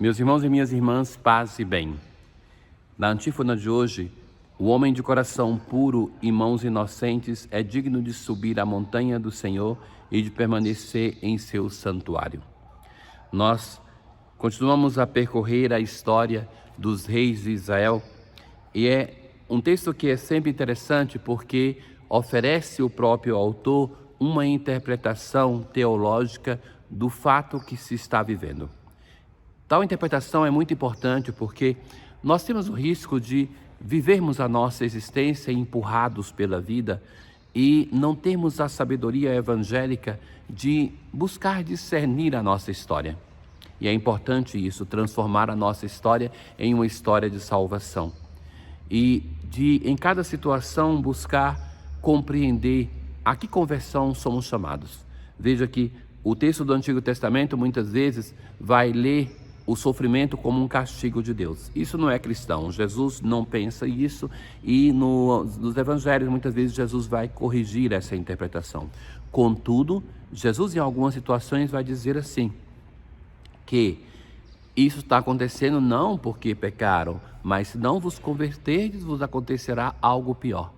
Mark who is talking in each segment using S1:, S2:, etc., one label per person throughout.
S1: Meus irmãos e minhas irmãs, paz e bem. Na antífona de hoje, o homem de coração puro e mãos inocentes é digno de subir a montanha do Senhor e de permanecer em seu santuário. Nós continuamos a percorrer a história dos reis de Israel e é um texto que é sempre interessante porque oferece o próprio autor uma interpretação teológica do fato que se está vivendo. Tal interpretação é muito importante porque nós temos o risco de vivermos a nossa existência empurrados pela vida e não termos a sabedoria evangélica de buscar discernir a nossa história. E é importante isso, transformar a nossa história em uma história de salvação. E de, em cada situação, buscar compreender a que conversão somos chamados. Veja que o texto do Antigo Testamento muitas vezes vai ler o sofrimento como um castigo de Deus. Isso não é cristão. Jesus não pensa isso e nos evangelhos muitas vezes Jesus vai corrigir essa interpretação. Contudo, Jesus em algumas situações vai dizer assim, que isso está acontecendo não porque pecaram, mas se não vos converterdes, vos acontecerá algo pior.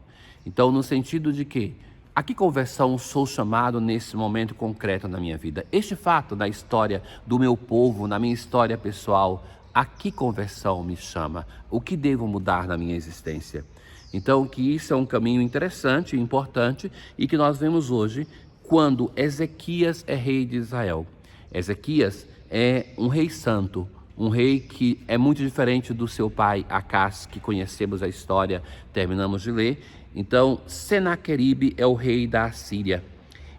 S1: Então, no sentido de que a que conversão sou chamado nesse momento concreto na minha vida? Este fato da história do meu povo, na minha história pessoal, a que conversão me chama? O que devo mudar na minha existência? Então, que isso é um caminho interessante e importante e que nós vemos hoje quando Ezequias é rei de Israel. Ezequias é um rei santo, um rei que é muito diferente do seu pai Acás, que conhecemos a história, terminamos de ler. Então, Senaqueribe é o rei da Assíria.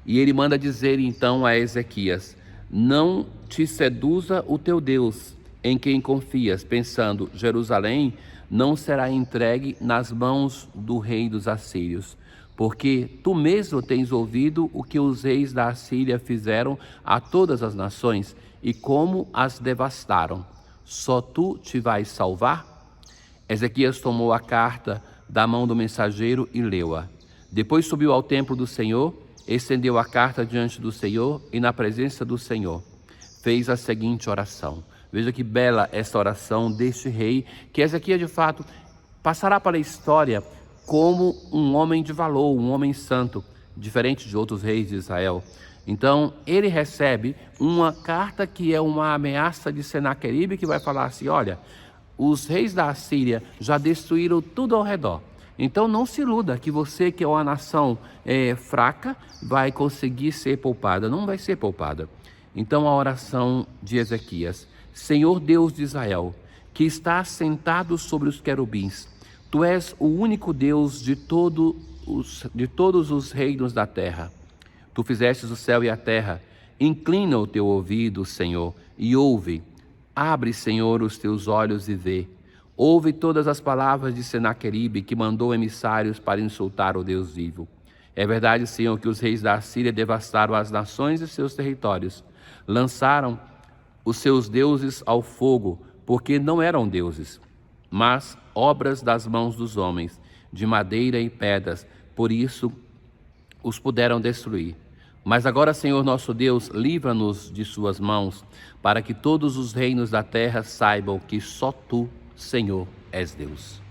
S1: E ele manda dizer então a Ezequias, não te seduza o teu Deus, em quem confias, pensando, Jerusalém não será entregue nas mãos do rei dos assírios. Porque tu mesmo tens ouvido o que os reis da Assíria fizeram a todas as nações e como as devastaram. Só tu te vais salvar? Ezequias tomou a carta da mão do mensageiro e leu-a. Depois subiu ao templo do Senhor, estendeu a carta diante do Senhor e na presença do Senhor fez a seguinte oração. Veja que bela essa oração deste rei, que Ezequias de fato passará para a história como um homem de valor, um homem santo, diferente de outros reis de Israel. Então, ele recebe uma carta que é uma ameaça de Senaqueribe, que vai falar assim, olha, os reis da Assíria já destruíram tudo ao redor. Então, não se iluda que você, que é uma nação fraca, vai conseguir ser poupada. Não vai ser poupada. Então, a oração de Ezequias, Senhor Deus de Israel, que está sentado sobre os querubins, Tu és o único Deus de todos os reinos da terra. Tu fizestes o céu e a terra. Inclina o teu ouvido, Senhor, e ouve. Abre, Senhor, os teus olhos e vê. Ouve todas as palavras de Senaqueribe, que mandou emissários para insultar o Deus vivo. É verdade, Senhor, que os reis da Assíria devastaram as nações e seus territórios. Lançaram os seus deuses ao fogo, porque não eram deuses, mas obras das mãos dos homens, de madeira e pedras, por isso os puderam destruir. Mas agora, Senhor nosso Deus, livra-nos de suas mãos, para que todos os reinos da terra saibam que só Tu, Senhor, és Deus.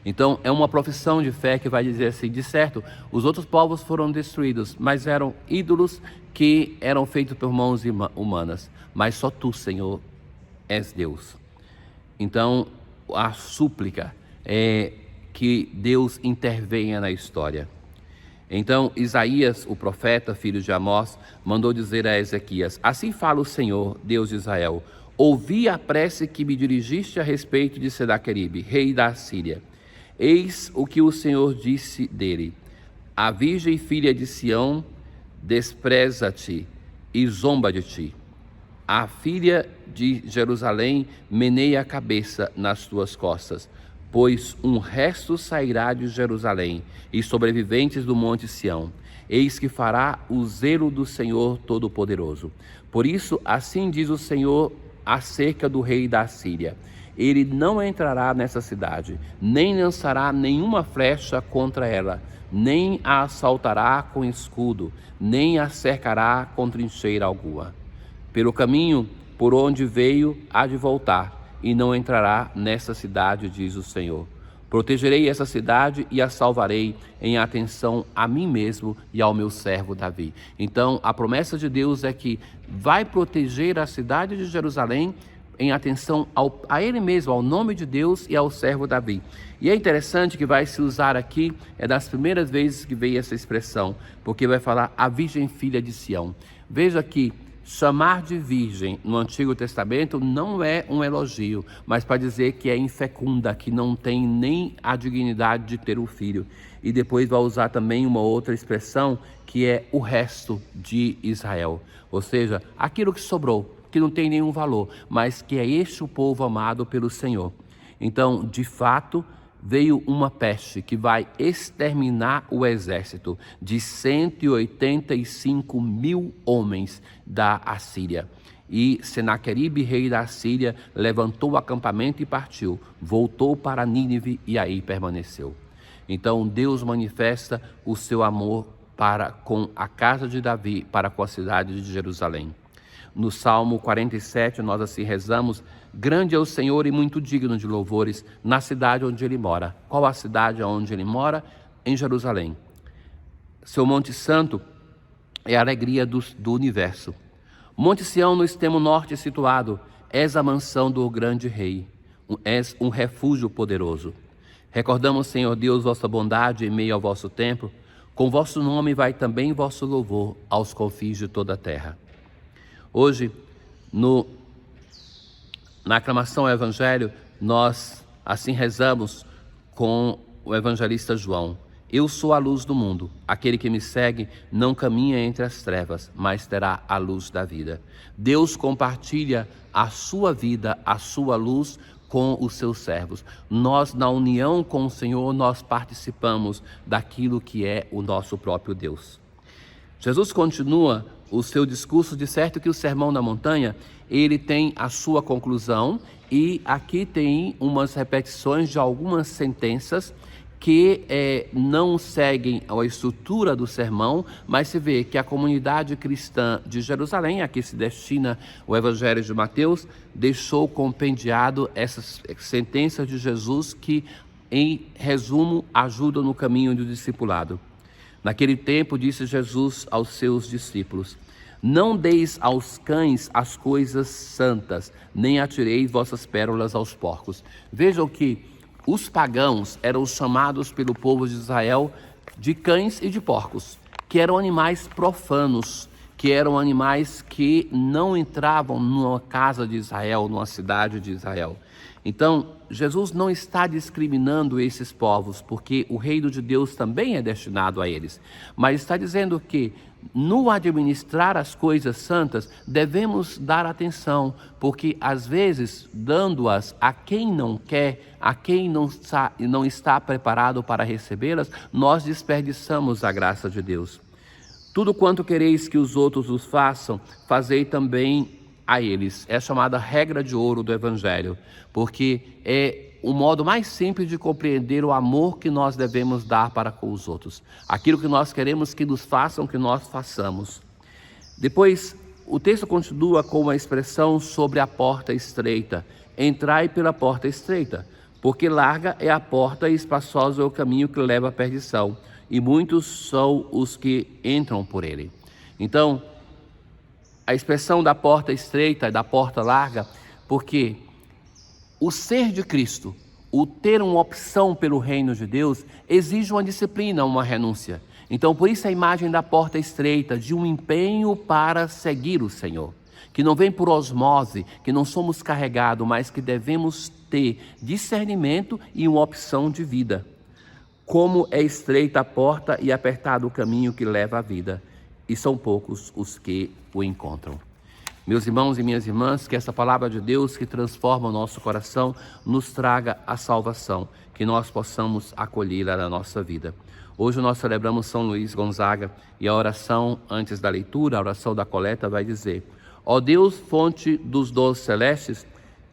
S1: Então, é uma profissão de fé que vai dizer assim, de certo, os outros povos foram destruídos, mas eram ídolos que eram feitos por mãos humanas, mas só Tu, Senhor, és Deus. Então, a súplica é que Deus intervenha na história. Então, Isaías, o profeta, filho de Amós, mandou dizer a Ezequias, assim fala o Senhor, Deus de Israel, ouvi a prece que me dirigiste a respeito de Senaqueribe, rei da Assíria. Eis o que o Senhor disse dele, a virgem filha de Sião despreza-te e zomba de ti. A filha de Jerusalém meneia a cabeça nas tuas costas, pois um resto sairá de Jerusalém e sobreviventes do monte Sião. Eis que fará o zelo do Senhor Todo-Poderoso. Por isso, assim diz o Senhor acerca do rei da Assíria. Ele não entrará nessa cidade, nem lançará nenhuma flecha contra ela, nem a assaltará com escudo, nem a cercará com trincheira alguma. Pelo caminho por onde veio há de voltar, e não entrará nessa cidade, diz o Senhor. Protegerei essa cidade e a salvarei em atenção a mim mesmo e ao meu servo Davi. Então, a promessa de Deus é que vai proteger a cidade de Jerusalém em atenção a ele mesmo, ao nome de Deus e ao servo Davi. E é interessante que vai se usar aqui, é das primeiras vezes que veio essa expressão, porque vai falar a Virgem Filha de Sião. Veja que chamar de virgem no Antigo Testamento não é um elogio, mas para dizer que é infecunda, que não tem nem a dignidade de ter um filho. E depois vai usar também uma outra expressão, que é o resto de Israel. Ou seja, aquilo que sobrou, que não tem nenhum valor, mas que é este o povo amado pelo Senhor. Então, de fato, veio uma peste que vai exterminar o exército de 185 mil homens da Assíria. E Senaqueribe, rei da Assíria, levantou o acampamento e partiu, voltou para Nínive e aí permaneceu. Então Deus manifesta o seu amor para com a casa de Davi, para com a cidade de Jerusalém. No Salmo 47 nós assim rezamos: grande é o Senhor e muito digno de louvores na cidade onde Ele mora. Qual a cidade onde Ele mora? Em Jerusalém. Seu Monte Santo é a alegria do universo. Monte Sião, no extremo norte situado, és a mansão do grande rei, és um refúgio poderoso. Recordamos, Senhor Deus, vossa bondade em meio ao vosso templo. Com vosso nome vai também vosso louvor aos confins de toda a terra. Hoje, na aclamação ao Evangelho, nós assim rezamos com o evangelista João: eu sou a luz do mundo, aquele que me segue não caminha entre as trevas, mas terá a luz da vida. Deus compartilha a sua vida, a sua luz com os seus servos. Nós, na união com o Senhor, nós participamos daquilo que é o nosso próprio Deus. Jesus continua o seu discurso, de certo que o Sermão da Montanha, ele tem a sua conclusão, e aqui tem umas repetições de algumas sentenças que não seguem a estrutura do sermão, mas se vê que a comunidade cristã de Jerusalém, a que se destina o Evangelho de Mateus, deixou compendiado essas sentenças de Jesus que, em resumo, ajudam no caminho do discipulado. Naquele tempo, disse Jesus aos seus discípulos: não deis aos cães as coisas santas, nem atireis vossas pérolas aos porcos. Vejam que os pagãos eram chamados pelo povo de Israel de cães e de porcos, que eram animais profanos, que eram animais que não entravam numa casa de Israel, numa cidade de Israel. Então, Jesus não está discriminando esses povos, porque o reino de Deus também é destinado a eles, mas está dizendo que no administrar as coisas santas devemos dar atenção, porque às vezes, dando-as a quem não quer, a quem não está preparado para recebê-las, nós desperdiçamos a graça de Deus. Tudo quanto quereis que os outros os façam, fazei também a eles. É a chamada regra de ouro do Evangelho, porque é o modo mais simples de compreender o amor que nós devemos dar para com os outros. Aquilo que nós queremos que nos façam, que nós façamos. Depois, o texto continua com uma expressão sobre a porta estreita. Entrai pela porta estreita, porque larga é a porta e espaçoso é o caminho que leva à perdição, e muitos são os que entram por ele. Então, a expressão da porta estreita e da porta larga, porque o ser de Cristo, o ter uma opção pelo reino de Deus, exige uma disciplina, uma renúncia. Então, por isso a imagem da porta estreita, de um empenho para seguir o Senhor, que não vem por osmose, que não somos carregados, mas que devemos ter discernimento e uma opção de vida. Como é estreita a porta e apertado o caminho que leva à vida, e são poucos os que o encontram. Meus irmãos e minhas irmãs, que essa palavra de Deus que transforma o nosso coração nos traga a salvação, que nós possamos acolhê-la na nossa vida. Hoje nós celebramos São Luís Gonzaga e a oração antes da leitura, a oração da coleta vai dizer: ó Deus, fonte dos dons celestes,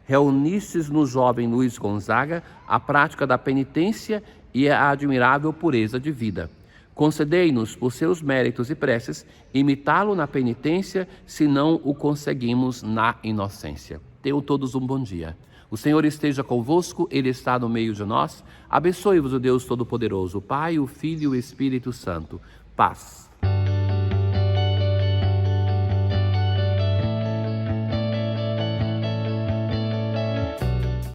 S1: reunistes no jovem Luís Gonzaga a prática da penitência e a admirável pureza de vida. Concedei-nos, por seus méritos e preces, imitá-lo na penitência, se não o conseguimos na inocência. Tenham todos um bom dia. O Senhor esteja convosco, Ele está no meio de nós. Abençoe-vos o Deus Todo-Poderoso, o Pai, o Filho e o Espírito Santo. Paz.